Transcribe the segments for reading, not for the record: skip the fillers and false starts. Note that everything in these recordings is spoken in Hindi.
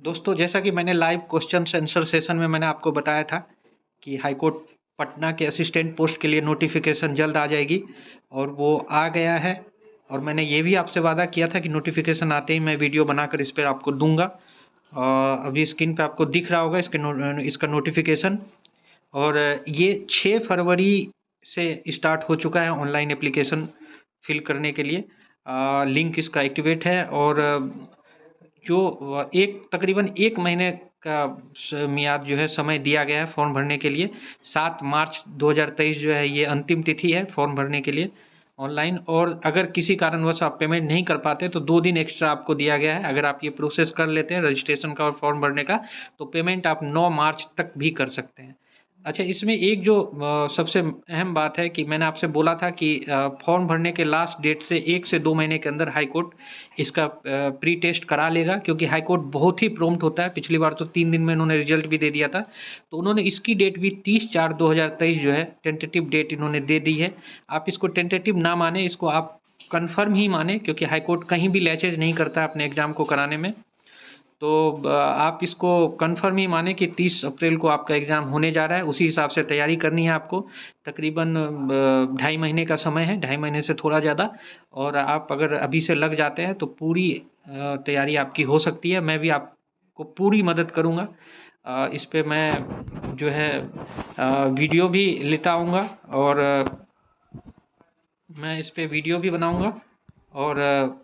दोस्तों, जैसा कि मैंने लाइव क्वेश्चन आंसर सेशन में मैंने आपको बताया था कि हाई कोर्ट पटना के असिस्टेंट पोस्ट के लिए नोटिफिकेशन जल्द आ जाएगी और वो आ गया है। और मैंने ये भी आपसे वादा किया था कि नोटिफिकेशन आते ही मैं वीडियो बनाकर इस पर आपको दूंगा। अभी स्क्रीन पे आपको दिख रहा होगा इसका नोटिफिकेशन। और ये 6 फरवरी से स्टार्ट हो चुका है ऑनलाइन एप्लीकेशन फिल करने के लिए। लिंक इसका एक्टिवेट है और जो एक तकरीबन 1 महीने का मियाद जो है समय दिया गया है फॉर्म भरने के लिए। 7 मार्च 2023 जो है ये अंतिम तिथि है फॉर्म भरने के लिए ऑनलाइन। और अगर किसी कारणवश आप पेमेंट नहीं कर पाते तो 2 दिन एक्स्ट्रा आपको दिया गया है। अगर आप ये प्रोसेस कर लेते हैं रजिस्ट्रेशन का और फॉर्म भरने का, तो पेमेंट आप 9 मार्च तक भी कर सकते हैं। अच्छा, इसमें एक जो सबसे अहम बात है कि मैंने आपसे बोला था कि फॉर्म भरने के लास्ट डेट से 1 से 2 महीने के अंदर हाई कोर्ट इसका प्री टेस्ट करा लेगा, क्योंकि हाई कोर्ट बहुत ही प्रॉम्प्ट होता है। पिछली बार तो 3 दिन में उन्होंने रिजल्ट भी दे दिया था। तो उन्होंने इसकी डेट भी 30/4/2023 जो है टेंटेटिव डेट इन्होंने दे दी है। आप इसको टेंटेटिव ना माने, इसको आप कन्फर्म ही माने, क्योंकि हाई कोर्ट कहीं भी लैचेज नहीं करता अपने एग्जाम को कराने में। तो आप इसको कन्फर्म ही माने कि 30 अप्रैल को आपका एग्ज़ाम होने जा रहा है। उसी हिसाब से तैयारी करनी है आपको। तकरीबन 2.5 महीने का समय है, 2.5 महीने से थोड़ा ज़्यादा। और आप अगर अभी से लग जाते हैं तो पूरी तैयारी आपकी हो सकती है। मैं भी आपको पूरी मदद करूँगा। इस पे मैं जो है वीडियो भी लेता आऊँगा और मैं इस पे वीडियो भी बनाऊँगा। और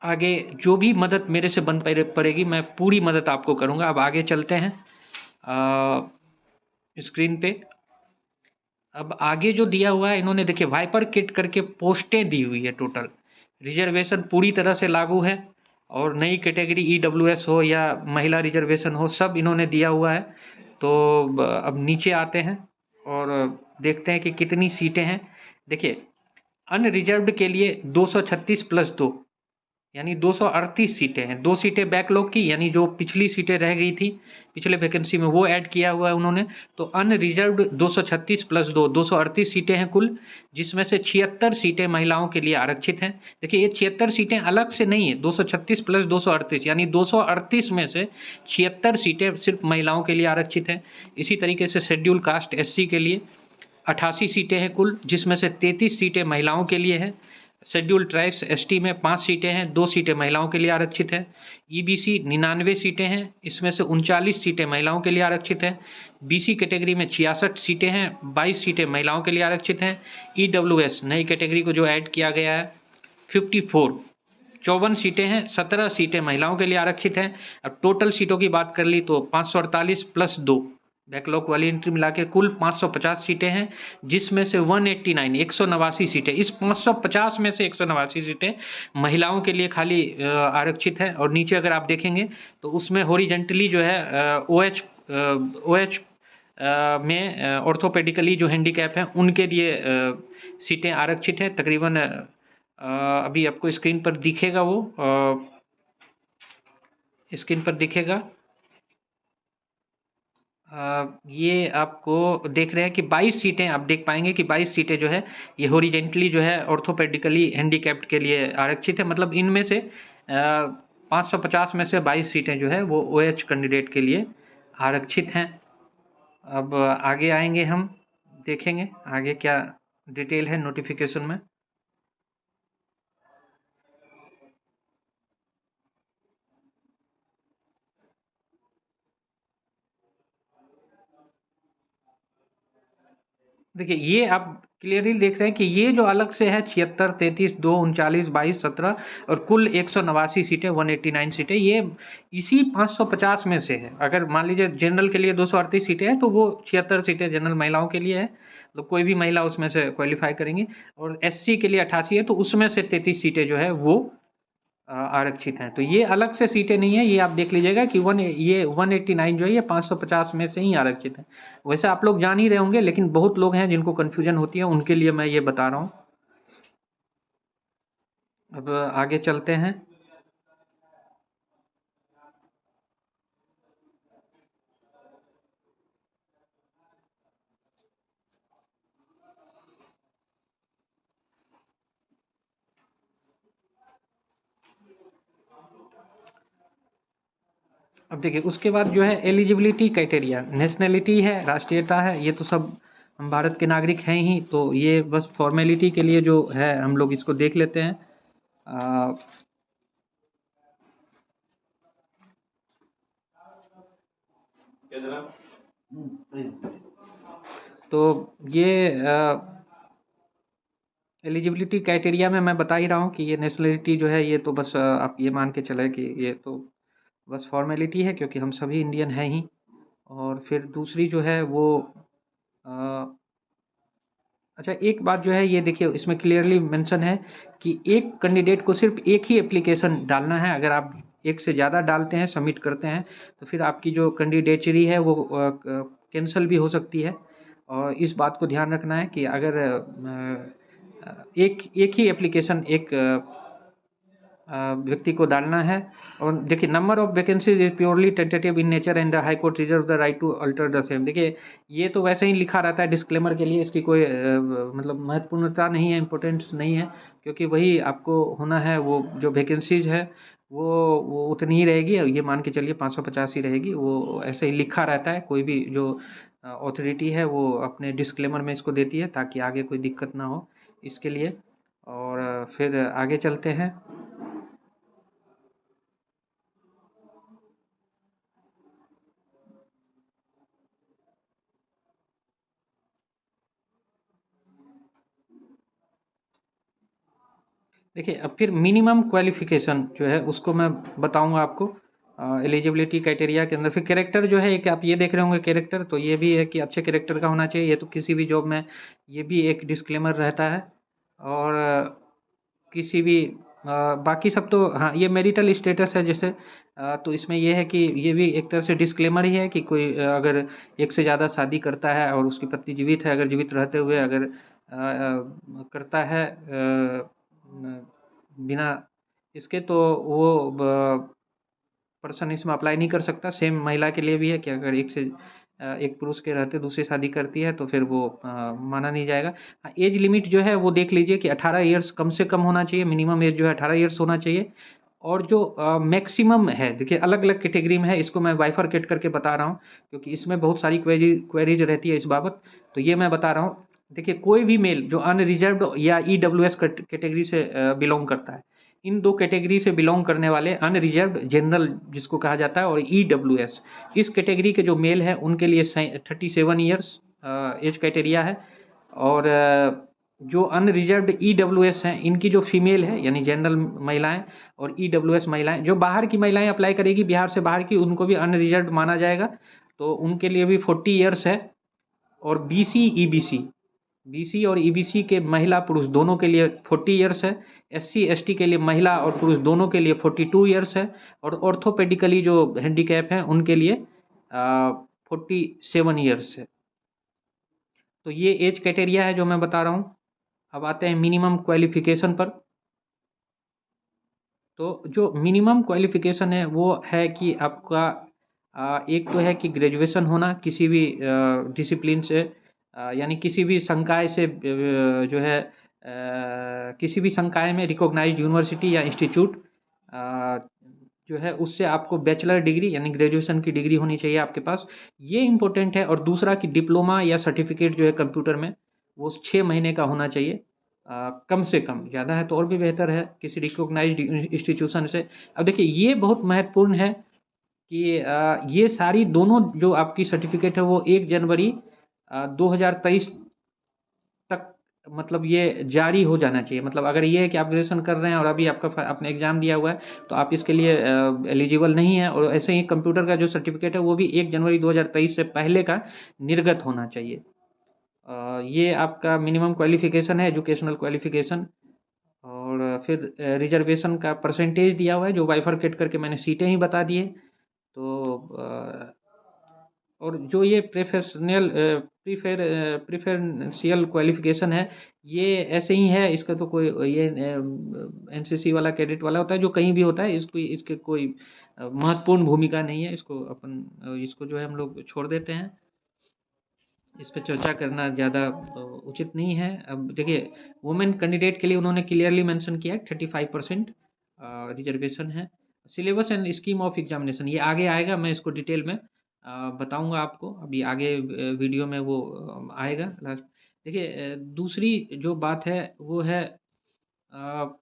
आगे जो भी मदद मेरे से बन पड़ेगी मैं पूरी मदद आपको करूँगा। अब आगे चलते हैं स्क्रीन पे। अब आगे जो दिया हुआ है, इन्होंने देखिए वाइपर किट करके पोस्टें दी हुई है टोटल। रिजर्वेशन पूरी तरह से लागू है और नई कैटेगरी ईडब्ल्यूएस हो या महिला रिजर्वेशन हो, सब इन्होंने दिया हुआ है। तो अब नीचे आते हैं और देखते हैं कि कितनी सीटें हैं। देखिए, अनरिजर्व्ड के लिए 236+2 यानी 238 सीटें हैं। 2 सीटें बैकलॉग की, यानी जो पिछली सीटें रह गई थी पिछले वैकेंसी में, वो ऐड किया हुआ है उन्होंने। तो अनरिजर्व्ड 236+2 238 सीटें हैं कुल, जिसमें से 76 सीटें महिलाओं के लिए आरक्षित हैं। देखिए, ये 76 सीटें अलग से नहीं है, 236+238 यानी 238 में से 76 सीटें सिर्फ महिलाओं के लिए आरक्षित हैं। इसी तरीके से शेड्यूल कास्ट एससी के लिए 88 सीटें हैं कुल, जिसमें से 33 सीटें महिलाओं के लिए हैं। शेड्यूल ट्राइब्स एसटी में 5 सीटें हैं, 2 सीटें महिलाओं के लिए आरक्षित हैं। ईबीसी 99 सीटें हैं, इसमें से 39 सीटें महिलाओं के लिए आरक्षित हैं। बीसी कैटेगरी में 66 सीटें हैं, 22 सीटें महिलाओं के लिए आरक्षित हैं। ईडब्ल्यूएस नई कैटेगरी को जो ऐड किया गया है 54 54 सीटें हैं, 17 सीटें महिलाओं के लिए आरक्षित हैं। अब टोटल सीटों की बात कर ली तो 548+2 बैकलॉग वाली एंट्री मिला के कुल 550 सीटें हैं, जिसमें से 189 189 सीटें, इस 550 में से 189 सीटें महिलाओं के लिए खाली आरक्षित है। और नीचे अगर आप देखेंगे तो उसमें हॉरिजेंटली जो है ओएच में ऑर्थोपेडिकली जो हैंडीकैप हैं उनके लिए सीटें आरक्षित हैं। तकरीबन अभी आपको स्क्रीन पर दिखेगा, वो स्क्रीन पर दिखेगा। ये आपको देख रहे हैं कि 22 सीटें आप देख पाएंगे कि 22 सीटें जो है ये हॉरिजेंटली जो है ऑर्थोपेडिकली हैंडीकैप्ड के लिए आरक्षित है। मतलब इनमें से 550 में से 22 सीटें जो है वो ओएच कैंडिडेट के लिए आरक्षित हैं। अब आगे आएंगे, हम देखेंगे आगे क्या डिटेल है नोटिफिकेशन में। देखिए, ये आप क्लियरली देख रहे हैं कि ये जो अलग से है 76 33 2 39 22 17 और कुल 189 सीटें 189 सीटें, ये इसी 550 में से है। अगर मान लीजिए जनरल के लिए 238 सीटें हैं तो वो 76 सीटें जनरल महिलाओं के लिए है, तो कोई भी महिला उसमें से क्वालिफाई करेंगी। और एससी के लिए 88 है, तो उसमें से 33 सीटें जो है वो आरक्षित हैं। तो ये अलग से सीटें नहीं है, ये आप देख लीजिएगा कि 189 जो है ये 550 में से ही आरक्षित है। वैसे आप लोग जान ही रहे होंगे, लेकिन बहुत लोग हैं जिनको कन्फ्यूजन होती है, उनके लिए मैं ये बता रहा हूँ। अब आगे चलते हैं। अब देखिए उसके बाद जो है एलिजिबिलिटी क्राइटेरिया, नेशनैलिटी है, राष्ट्रीयता है, ये तो सब हम भारत के नागरिक हैं ही, तो ये बस फॉर्मेलिटी के लिए जो है हम लोग इसको देख लेते हैं। तो ये एलिजिबिलिटी क्राइटेरिया में मैं बता ही रहा हूँ कि ये नेशनलिटी जो है ये तो बस आप ये मान के चले कि ये तो बस फॉर्मेलिटी है, क्योंकि हम सभी इंडियन हैं ही। और फिर दूसरी जो है वो अच्छा, एक बात जो है ये देखिए इसमें क्लियरली मेंशन है कि एक कैंडिडेट को सिर्फ एक ही एप्लीकेशन डालना है। अगर आप एक से ज़्यादा डालते हैं, सबमिट करते हैं, तो फिर आपकी जो कैंडिडेचरी है वो कैंसिल भी हो सकती है। और इस बात को ध्यान रखना है कि अगर एक एक ही एप्लीकेशन एक व्यक्ति को डालना है। और देखिए number of vacancies is purely tentative in nature and the high court reserve the right to alter the same. देखिए ये तो वैसे ही लिखा रहता है डिस्क्लेमर के लिए, इसकी कोई मतलब महत्वपूर्णता नहीं है, इम्पोर्टेंस नहीं है, क्योंकि वही आपको होना है, वो जो वैकेंसीज है वो उतनी ही रहेगी। ये मान के चलिए 550 ही रहेगी, वो ऐसे ही लिखा रहता है। कोई भी जो अथॉरिटी है वो अपने डिस्क्लेमर में इसको देती है ताकि आगे कोई दिक्कत ना हो इसके लिए। और फिर आगे चलते हैं। देखिए अब फिर मिनिमम क्वालिफिकेशन जो है उसको मैं बताऊंगा आपको एलिजिबिलिटी क्राइटेरिया के अंदर। फिर कैरेक्टर जो है एक आप ये देख रहे होंगे कैरेक्टर, तो ये भी है कि अच्छे कैरेक्टर का होना चाहिए। ये तो किसी भी जॉब में ये भी एक डिस्क्लेमर रहता है। और किसी भी बाकी सब तो हाँ, ये मैरिटल स्टेटस है जैसे, तो इसमें ये है कि ये भी एक तरह से डिस्क्लेमर ही है कि कोई अगर एक से ज़्यादा शादी करता है और उसकी पत्नी जीवित है, अगर जीवित रहते हुए अगर करता है बिना इसके, तो वो पर्सन इसमें अप्लाई नहीं कर सकता। सेम महिला के लिए भी है कि अगर एक पुरुष के रहते दूसरी शादी करती है तो फिर वो माना नहीं जाएगा। हाँ, एज लिमिट जो है वो देख लीजिए कि 18 ईयर्स कम से कम होना चाहिए, मिनिमम एज जो है 18 ईयर्स होना चाहिए। और जो मैक्सिमम है, देखिए अलग अलग कैटेगरी में है, इसको मैं बाइफरकेट करके बता रहा हूँ क्योंकि इसमें बहुत सारी क्वेरीज रहती है इस बाबत, तो ये मैं बता रहा हूँ। देखिए कोई भी मेल जो अनरिजर्व्ड या ईडब्ल्यूएस कैटेगरी से बिलोंग करता है, इन दो कैटेगरी से बिलोंग करने वाले अनरिजर्व्ड जनरल जिसको कहा जाता है और ईडब्ल्यूएस, इस कैटेगरी के जो मेल हैं उनके लिए 37 ईयर्स एज क्राइटेरिया है। और जो अनरिजर्व्ड ईडब्ल्यूएस हैं इनकी जो फीमेल है यानी जनरल महिलाएं और ईडब्ल्यूएस महिलाएं, जो बाहर की महिलाएं अप्लाई करेगी बिहार से बाहर की, उनको भी अनरिजर्व्ड माना जाएगा, तो उनके लिए भी 40 ईयर्स है। और बीसी और ईबीसी के महिला पुरुष दोनों के लिए 40 ईयर्स है। एससी एसटी के लिए महिला और पुरुष दोनों के लिए 42 ईयर्स है। और ऑर्थोपेडिकली जो हैंडीकैप हैं उनके लिए 47 ईयर्स है। तो ये एज क्राइटेरिया है जो मैं बता रहा हूँ। अब आते हैं मिनिमम क्वालिफिकेशन पर। तो जो मिनिमम क्वालिफिकेशन है वो है कि आपका एक तो है कि ग्रेजुएशन होना किसी भी डिसिप्लिन से, यानी किसी भी संकाय से जो है किसी भी संकाय में रिकॉग्नाइज्ड यूनिवर्सिटी या इंस्टीट्यूट जो है उससे आपको बैचलर डिग्री यानी ग्रेजुएशन की डिग्री होनी चाहिए आपके पास, ये इंपॉर्टेंट है। और दूसरा कि डिप्लोमा या सर्टिफिकेट जो है कंप्यूटर में वो 6 महीने का होना चाहिए कम से कम, ज़्यादा है तो और भी बेहतर है, किसी रिकॉग्नाइज्ड इंस्टीट्यूशन से। अब देखिए ये बहुत महत्वपूर्ण है कि ये सारी दोनों जो आपकी सर्टिफिकेट है वो 1 जनवरी 2023 तक मतलब ये जारी हो जाना चाहिए। मतलब अगर ये है कि आप ग्रेजुएशन कर रहे हैं और अभी आपने एग्ज़ाम दिया हुआ है तो आप इसके लिए एलिजिबल नहीं है। और ऐसे ही कंप्यूटर का जो सर्टिफिकेट है वो भी 1 जनवरी 2023 से पहले का निर्गत होना चाहिए। ये आपका मिनिमम क्वालिफिकेशन है, एजुकेशनल क्वालिफिकेशन। और फिर रिजर्वेशन का परसेंटेज दिया हुआ है जो बाइफरकेट करके मैंने सीटें ही बता दी है। तो और जो ये प्रीफरेंशियल क्वालिफिकेशन है ये ऐसे ही है, इसका तो कोई ये एनसीसी वाला कैडेट वाला होता है जो कहीं भी होता है, इसको इसके कोई महत्वपूर्ण भूमिका नहीं है। इसको इसको जो है हम लोग छोड़ देते हैं, इस पे चर्चा करना ज़्यादा उचित नहीं है। अब देखिए वुमेन कैंडिडेट के लिए उन्होंने क्लियरली मेंशन किया है 35% रिजर्वेशन है। Syllabus and scheme of examination ये आगे आएगा, मैं इसको डिटेल में बताऊंगा आपको, अभी आगे वीडियो में वो आएगा लास्ट। देखिए दूसरी जो बात है वो है अ,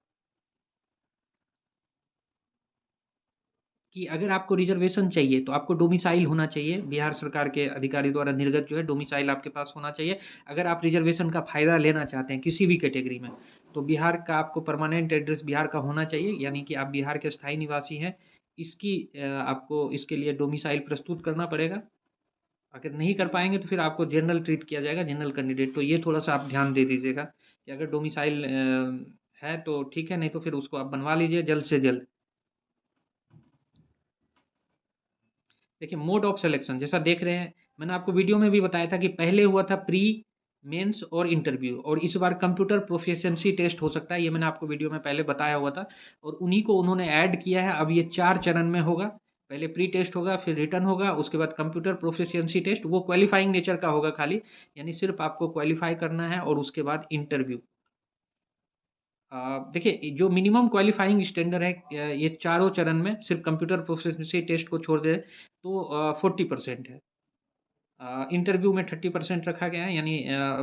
कि अगर आपको रिजर्वेशन चाहिए तो आपको डोमिसाइल होना चाहिए, बिहार सरकार के अधिकारी द्वारा निर्गत जो है डोमिसाइल आपके पास होना चाहिए। अगर आप रिजर्वेशन का फ़ायदा लेना चाहते हैं किसी भी कैटेगरी में, तो बिहार का आपको परमानेंट एड्रेस बिहार का होना चाहिए, यानी कि आप बिहार के स्थायी निवासी हैं। इसकी आपको इसके लिए डोमिसाइल प्रस्तुत करना पड़ेगा। अगर नहीं कर पाएंगे तो फिर आपको जनरल ट्रीट किया जाएगा, जनरल कैंडिडेट। तो ये थोड़ा सा आप ध्यान दे दीजिएगा कि अगर डोमिसाइल है तो ठीक है, नहीं तो फिर उसको आप बनवा लीजिए जल्द से जल्द। देखिए मोड ऑफ सिलेक्शन जैसा देख रहे हैं, मैंने आपको वीडियो में भी बताया था कि पहले हुआ था प्री, मेंस और इंटरव्यू, और इस बार कंप्यूटर प्रोफिशिएंसी टेस्ट हो सकता है, ये मैंने आपको वीडियो में पहले बताया हुआ था, और उन्हीं को उन्होंने ऐड किया है। अब ये 4 चरण में होगा, पहले प्री टेस्ट होगा, फिर रिटन होगा, उसके बाद कंप्यूटर प्रोफिशिएंसी टेस्ट, वो क्वालिफाइंग नेचर का होगा खाली, यानी सिर्फ आपको क्वालिफाई करना है, और उसके बाद इंटरव्यू। देखिए जो मिनिमम क्वालिफाइंग स्टैंडर्ड है ये चारों चरण में सिर्फ कंप्यूटर प्रोफिशिएंसी टेस्ट को छोड़ दे तो 40% है। इंटरव्यू में 30% रखा गया है, यानी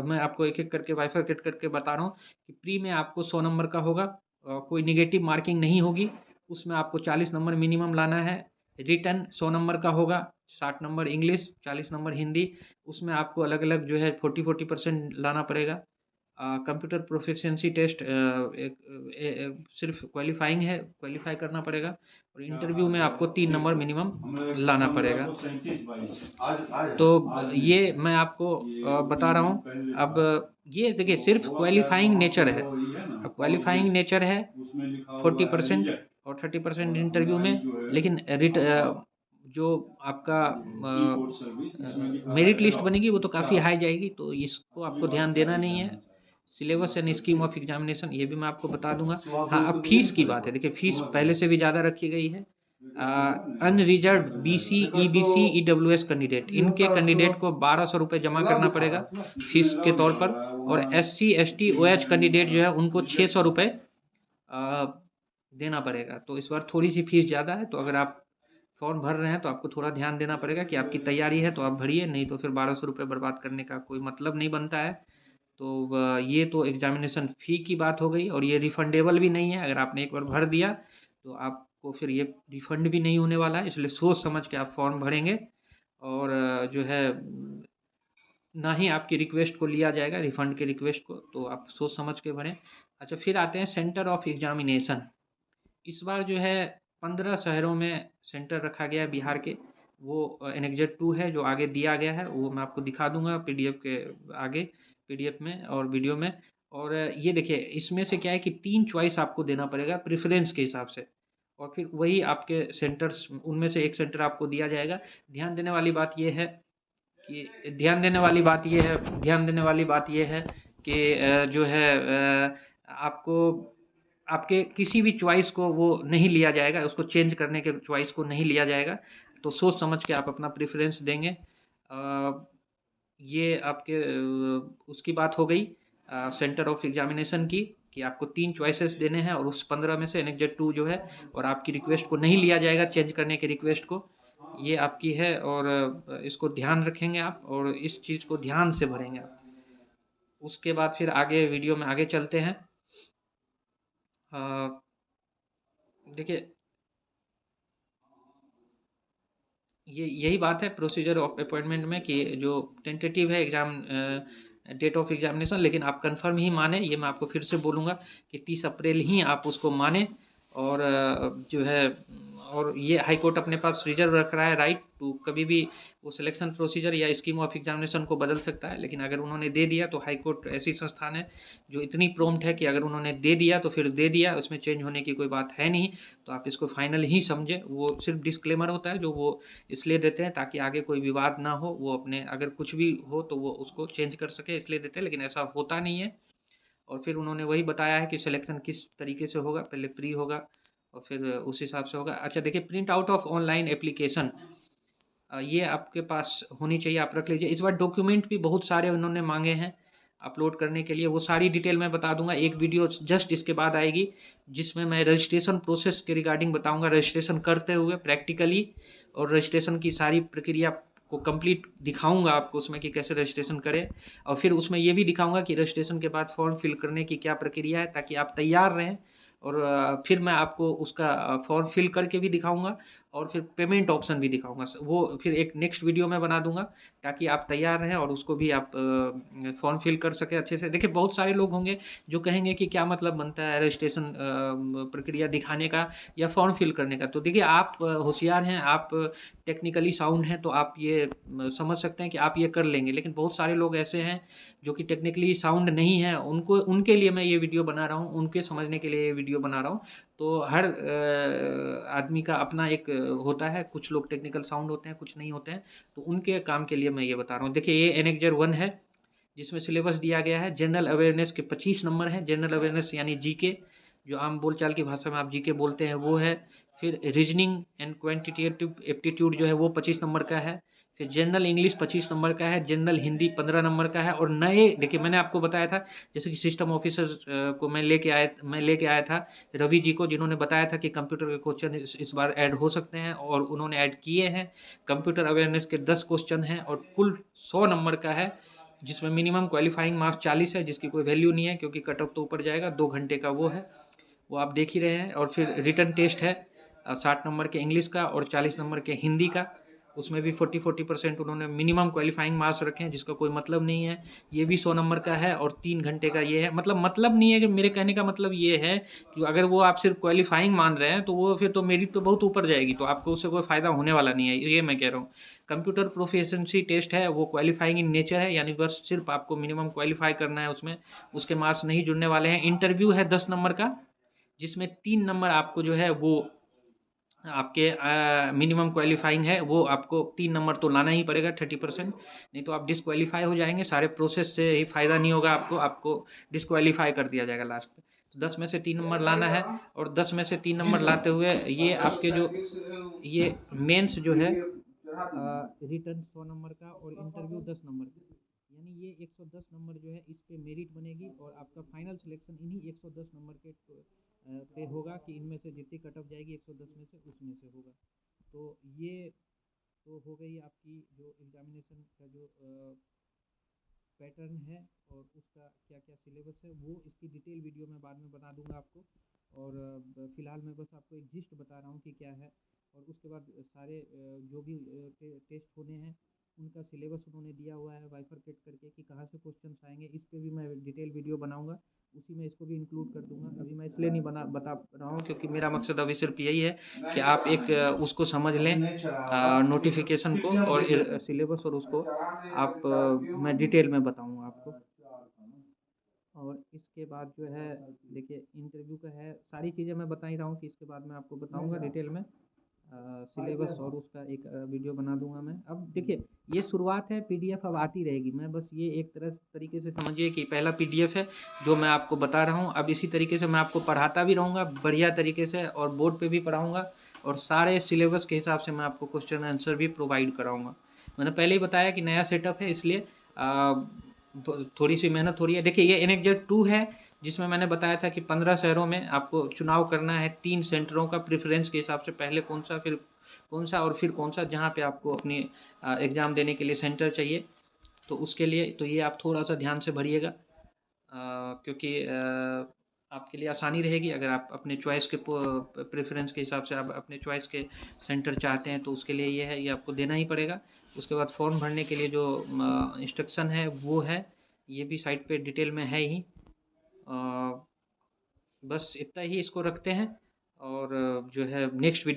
मैं आपको एक एक करके बाइफरकेट करके बता रहा हूँ कि प्री में आपको 100 नंबर का होगा, कोई निगेटिव मार्किंग नहीं होगी, उसमें आपको 40 नंबर मिनिमम लाना है। रिटन 100 नंबर का होगा, 60 नंबर इंग्लिश, 40 नंबर हिंदी, उसमें आपको अलग अलग जो है 40-40% लाना पड़ेगा। कंप्यूटर प्रोफिशिएंसी टेस्ट सिर्फ क्वालिफाइंग है, क्वालिफाई करना पड़ेगा, और इंटरव्यू में आपको 3 नंबर मिनिमम लाना पड़ेगा। तो ये मैं आपको बता रहा हूँ। अब ये देखिए सिर्फ क्वालिफाइंग नेचर है, अब क्वालिफाइंग नेचर है 40% और 30% इंटरव्यू में, लेकिन जो आपका मेरिट लिस्ट बनेगी वो तो काफ़ी हाई जाएगी, तो इसको आपको ध्यान देना नहीं है। Syllabus and scheme of examination ये भी मैं आपको बता दूंगा। हाँ अब फीस की बात है, देखिए फीस पहले से भी ज़्यादा रखी गई है। Unreserve BC EBC EWS candidate, इनके कैंडिडेट को 1200 रुपये जमा करना पड़ेगा फीस के तौर पर, और एससी एसटी ओएच कैंडिडेट जो है उनको 600 रुपये देना पड़ेगा। तो इस बार थोड़ी सी फीस ज़्यादा है, तो अगर आप फॉर्म भर रहे हैं तो आपको थोड़ा ध्यान देना पड़ेगा कि आपकी तैयारी है तो आप भरिए, नहीं तो फिर 1200 रुपये बर्बाद करने का कोई मतलब नहीं बनता है। तो ये तो एग्जामिनेशन फ़ी की बात हो गई, और ये रिफंडेबल भी नहीं है, अगर आपने एक बार भर दिया तो आपको फिर ये रिफंड भी नहीं होने वाला है, इसलिए सोच समझ के आप फॉर्म भरेंगे, और जो है ना ही आपकी रिक्वेस्ट को लिया जाएगा, रिफंड के रिक्वेस्ट को, तो आप सोच समझ के भरें। अच्छा फिर आते हैं सेंटर ऑफ एग्जामिनेशन। इस बार जो है 15 शहरों में सेंटर रखा गया है बिहार के, वो एनेक्जर 2 है जो आगे दिया गया है, वो मैं आपको दिखा दूंगा पीडीएफ के आगे, पीडीएफ में और वीडियो में। और ये देखिए इसमें से क्या है कि 3 चॉइस आपको देना पड़ेगा प्रेफरेंस के हिसाब से, और फिर वही आपके सेंटर्स उनमें से एक सेंटर आपको दिया जाएगा। ध्यान देने वाली बात ये है कि ध्यान देने वाली बात ये है कि जो है आपको आपके किसी भी चॉइस को वो नहीं लिया जाएगा, उसको चेंज करने के चॉइस को नहीं लिया जाएगा, तो सोच समझ के आप अपना प्रेफरेंस देंगे। ये आपके उसकी बात हो गई सेंटर ऑफ एग्जामिनेशन की, कि आपको 3 चॉइसेस देने हैं, और उस 15 में से एनेक्जर 2 जो है, और आपकी रिक्वेस्ट को नहीं लिया जाएगा चेंज करने के रिक्वेस्ट को, ये आपकी है, और इसको ध्यान रखेंगे आप, और इस चीज़ को ध्यान से भरेंगे आप। उसके बाद फिर आगे वीडियो में आगे चलते हैं। देखिए ये यही बात है प्रोसीजर ऑफ अपॉइंटमेंट में, कि जो टेंटेटिव है एग्ज़ाम डेट ऑफ एग्जामिनेशन, लेकिन आप कंफर्म ही माने, ये मैं आपको फिर से बोलूँगा कि 30 अप्रैल ही आप उसको माने, और जो है और ये हाई कोर्ट अपने पास रिजर्व रख रहा है राइट टू कभी भी वो सिलेक्शन प्रोसीजर या स्कीम ऑफ एग्जामिनेशन को बदल सकता है, लेकिन अगर उन्होंने दे दिया तो हाई कोर्ट ऐसी संस्थान है जो इतनी प्रॉम्प्ट है कि अगर उन्होंने दे दिया तो फिर दे दिया, उसमें चेंज होने की कोई बात है नहीं। तो आप इसको फाइनल ही समझें, वो सिर्फ डिस्क्लेमर होता है जो वो इसलिए देते हैं ताकि आगे कोई विवाद ना हो, वो अपने अगर कुछ भी हो तो वो उसको चेंज कर सके, इसलिए देते हैं, लेकिन ऐसा होता नहीं है। और फिर उन्होंने वही बताया है कि सिलेक्शन किस तरीके से होगा, पहले प्री होगा और फिर उस हिसाब से होगा। अच्छा देखिए print out of online application, ये आपके पास होनी चाहिए, आप रख लीजिए। इस बार डॉक्यूमेंट भी बहुत सारे उन्होंने मांगे हैं, अपलोड करने के लिए, वो सारी डिटेल मैं बता दूंगा। एक वीडियो जस्ट इसके बाद आएगी जिसमें मैं रजिस्ट्रेशन प्रोसेस के रिगार्डिंग बताऊंगा, रजिस्ट्रेशन करते हुए प्रैक्टिकली, और रजिस्ट्रेशन की सारी प्रक्रिया को कंप्लीट दिखाऊंगा आपको उसमें कि कैसे रजिस्ट्रेशन करें। और फिर उसमें ये भी दिखाऊंगा कि रजिस्ट्रेशन के बाद फॉर्म फिल करने की क्या प्रक्रिया है, ताकि आप तैयार रहें। और फिर मैं आपको उसका फॉर्म फिल करके भी दिखाऊंगा, और फिर पेमेंट ऑप्शन भी दिखाऊंगा। वो फिर एक नेक्स्ट वीडियो में बना दूंगा, ताकि आप तैयार रहें और उसको भी आप फॉर्म फिल कर सकें अच्छे से। देखिए, बहुत सारे लोग होंगे जो कहेंगे कि क्या मतलब बनता है रजिस्ट्रेशन प्रक्रिया दिखाने का या फॉर्म फिल करने का। तो देखिए, आप होशियार हैं, आप टेक्निकली साउंड हैं, तो आप ये समझ सकते हैं कि आप ये कर लेंगे। लेकिन बहुत सारे लोग ऐसे हैं जो कि टेक्निकली साउंड नहीं है, उनको उनके लिए मैं ये वीडियो बना रहा हूँ, उनके समझने के लिए ये वीडियो बना रहा हूँ। तो हर आदमी का अपना एक होता है, कुछ लोग टेक्निकल साउंड होते हैं, कुछ नहीं होते हैं, तो उनके काम के लिए मैं ये बता रहा हूँ। देखिए, ये एनेक्जर 1 है जिसमें सिलेबस दिया गया है। जनरल अवेयरनेस के 25 नंबर हैं। जनरल अवेयरनेस यानी जीके, जो आम बोलचाल की भाषा में आप जीके बोलते हैं, वो है। फिर रीजनिंग एंड क्वांटिटेटिव एप्टीट्यूड जो है वो 25 नंबर का है। फिर जनरल इंग्लिश 25 नंबर का है। जनरल हिंदी 15 नंबर का है। और नए, देखिए मैंने आपको बताया था जैसे कि सिस्टम ऑफिसर्स को मैं लेके आया था रवि जी को, जिन्होंने बताया था कि कंप्यूटर के क्वेश्चन इस बार ऐड हो सकते हैं, और उन्होंने ऐड किए हैं। कंप्यूटर अवेयरनेस के 10 क्वेश्चन हैं और कुल 100 नंबर का है, जिसमें मिनिमम क्वालिफाइंग मार्क्स 40 है, जिसकी कोई वैल्यू नहीं है क्योंकि कट ऑफ तो ऊपर जाएगा। 2 घंटे का वो है, वो आप देख ही रहे हैं। और फिर रिटन टेस्ट है 60 नंबर के इंग्लिश का और 40 नंबर के हिंदी का। उसमें भी 40% उन्होंने मिनिमम क्वालिफाइंग मार्क्स रखे हैं, जिसका कोई मतलब नहीं है। ये भी 100 नंबर का है और 3 घंटे का ये है। मतलब नहीं है कि मेरे कहने का मतलब ये है कि अगर वो आप सिर्फ क्वालिफाइंग मान रहे हैं तो वो फिर तो मेरिट तो बहुत ऊपर जाएगी, तो आपको उससे कोई फ़ायदा होने वाला नहीं है, ये मैं कह रहा हूँ। कंप्यूटर प्रोफिशिएंसी टेस्ट है, वो क्वालिफाइंग इन नेचर है, यानी बस सिर्फ आपको मिनिमम क्वालिफाई करना है उसमें, उसके मार्क्स नहीं जुड़ने वाले हैं। इंटरव्यू है 10 नंबर का, जिसमें 3 नंबर आपको जो है वो आपके मिनिमम क्वालिफाइंग है, वो आपको 3 नंबर तो लाना ही पड़ेगा 30%, नहीं तो आप डिसक्वालीफाई हो जाएंगे। सारे प्रोसेस से ही फ़ायदा नहीं होगा आपको, आपको डिसक्वालीफाई कर दिया जाएगा लास्ट में। तो 10 में से 3 नंबर लाना है, और 10 में से 3 नंबर लाते हुए ये आपके जो ये मेंस जो है रिटर्न 100 नंबर का और इंटरव्यू 10 नंबर का, यानी ये 110 नंबर जो है इस पे मेरिट बनेगी, और आपका फाइनल सिलेक्शन इन्हीं 110 नंबर के पे होगा कि इनमें से जितनी कट ऑफ जाएगी 110 में से उसमें से होगा। तो ये तो हो गई आपकी जो एग्जामिनेशन का जो पैटर्न है और उसका क्या क्या सिलेबस है, वो इसकी डिटेल वीडियो मैं बाद में बना दूंगा आपको। और फिलहाल मैं बस आपको एक जिस्ट बता रहा हूँ कि क्या है, और उसके बाद सारे जो भी टेस्ट होने हैं उनका सिलेबस उन्होंने दिया हुआ है बाइफरकेट करके कि कहाँ से क्वेश्चन आएंगे, इस पर भी मैं डिटेल वीडियो बनाऊंगा, उसी में इसको भी इंक्लूड कर दूंगा। अभी मैं इसलिए नहीं बता रहा हूँ क्योंकि मेरा मकसद अभी सिर्फ यही है कि आप एक उसको समझ लें, नोटिफिकेशन को और सिलेबस, और उसको आप मैं डिटेल में बताऊंगा आपको। और इसके बाद जो है देखिए इंटरव्यू का है, सारी चीज़ें मैं बता ही रहा हूँ कि इसके बाद मैं आपको बताऊंगा डिटेल में सिलेबस, और उसका एक वीडियो बना दूंगा मैं। अब देखिए, ये शुरुआत है, पीडीएफ अब आती रहेगी। मैं बस ये एक तरीके से समझिए कि पहला पीडीएफ है जो मैं आपको बता रहा हूँ। अब इसी तरीके से मैं आपको पढ़ाता भी रहूँगा बढ़िया तरीके से, और बोर्ड पे भी पढ़ाऊँगा, और सारे सिलेबस के हिसाब से मैं आपको क्वेश्चन आंसर भी प्रोवाइड कराऊँगा। मैंने पहले ही बताया कि नया सेटअप है, इसलिए थोड़ी सी मेहनत हो रही है। देखिए, ये एनेक्जर 2 है, जिसमें मैंने बताया था कि 15 शहरों में आपको चुनाव करना है, 3 सेंटरों का प्रेफरेंस के हिसाब से, पहले कौन सा फिर कौन सा और फिर कौन सा, जहाँ पे आपको अपनी एग्ज़ाम देने के लिए सेंटर चाहिए। तो उसके लिए तो ये आप थोड़ा सा ध्यान से भरिएगा, क्योंकि आपके लिए आसानी रहेगी अगर आप अपने चॉइस के प्रेफरेंस के हिसाब से आप अपने चॉइस के सेंटर चाहते हैं, तो उसके लिए ये है, ये आपको देना ही पड़ेगा। उसके बाद फॉर्म भरने के लिए जो इंस्ट्रक्शन है वो है, ये भी साइट पे डिटेल में है ही। बस इतना ही इसको रखते हैं, और जो है नेक्स्ट वीडियो